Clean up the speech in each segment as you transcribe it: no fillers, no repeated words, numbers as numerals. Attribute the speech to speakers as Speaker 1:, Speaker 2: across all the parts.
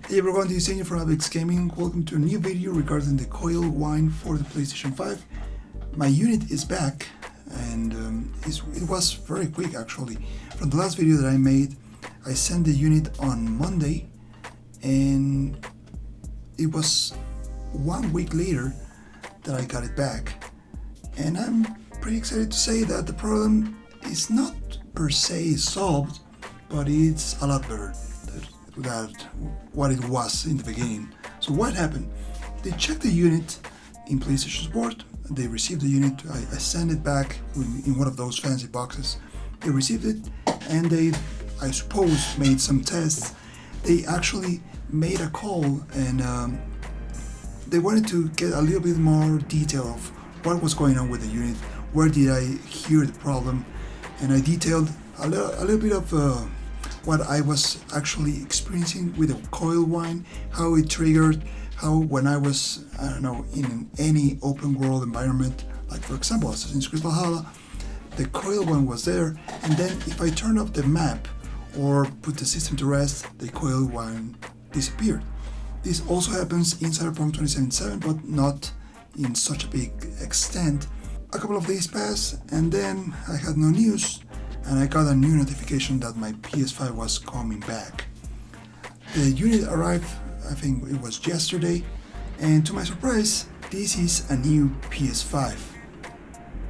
Speaker 1: Hey everyone, this is Sony from Abix Gaming. Welcome to a new video regarding the Coil Whine for the PlayStation 5. My unit is back and it was very quick actually. From the last video that I made, I sent the unit on Monday and it was 1 week later that I got it back. And I'm pretty excited to say that the problem is not per se solved, but it's a lot better than what it was in the beginning. So what happened? They checked the unit in PlayStation support, they received the unit, I sent it back in one of those fancy boxes. They received it and they, I suppose, made some tests. They actually made a call and they wanted to get a little bit more detail of what was going on with the unit, where did I hear the problem, and I detailed a little bit of what I was actually experiencing with the coil whine, how it triggered, how when I was, I don't know, in any open world environment, like for example Assassin's Creed Valhalla, the coil whine was there, and then if I turn off the map or put the system to rest, the coil whine disappeared. This also happens in Cyberpunk 2077, but not in such a big extent. A couple of days passed and then I had no news, and I got a new notification that my PS5 was coming back. The unit arrived, I think it was yesterday, and to my surprise, this is a new PS5.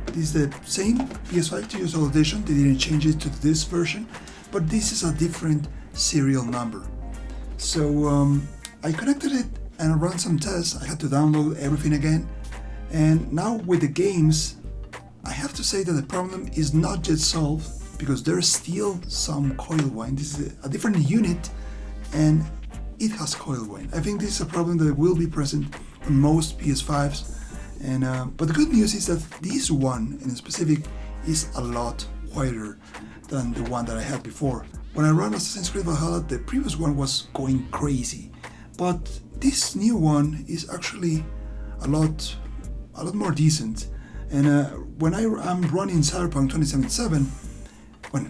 Speaker 1: This is the same PS5 2 years old edition, they didn't change it to this version, but this is a different serial number. So I connected it and I ran some tests. I had to download everything again, and now with the games, I have to say that the problem is not yet solved, because there's still some coil whine. This is a different unit and it has coil whine. I think this is a problem that will be present on most PS5s, and but the good news is that this one in specific is a lot quieter than the one that I had before. When I ran Assassin's Creed Valhalla, the previous one was going crazy, but this new one is actually a lot more decent. And when I'm running Cyberpunk 2077,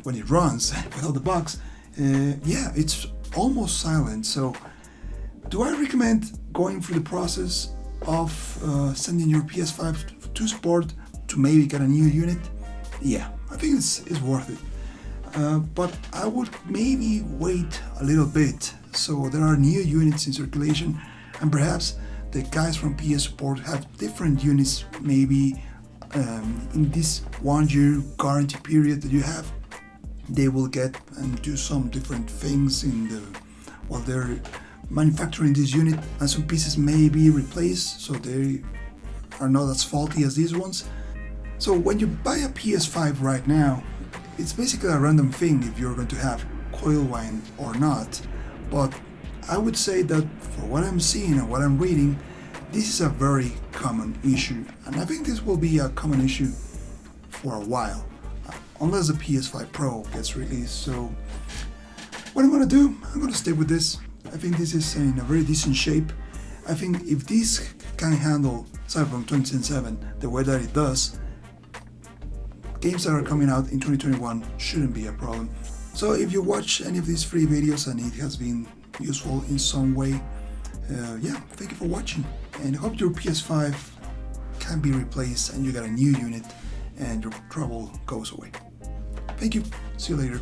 Speaker 1: when it runs without the bugs, yeah, it's almost silent. So do I recommend going through the process of sending your PS5 to support to maybe get a new unit? Yeah, I think it's worth it. But I would maybe wait a little bit so there are new units in circulation, and perhaps the guys from PS support have different units maybe in this 1 year guarantee period that you have. They will get and do some different things while they're manufacturing this unit, and some pieces may be replaced so they are not as faulty as these ones. So when you buy a PS5 right now, it's basically a random thing if you're going to have coil whine or not, but I would say that for what I'm seeing and what I'm reading, this is a very common issue, and I think this will be a common issue for a while, unless the PS5 Pro gets released. So what I'm gonna do, I'm gonna stay with this. I think this is in a very decent shape. I think if this can handle Cyberpunk 2077 the way that it does, games that are coming out in 2021 shouldn't be a problem. So if you watch any of these free videos and it has been useful in some way, yeah, thank you for watching, and hope your PS5 can be replaced and you got a new unit and your trouble goes away. Thank you, see you later.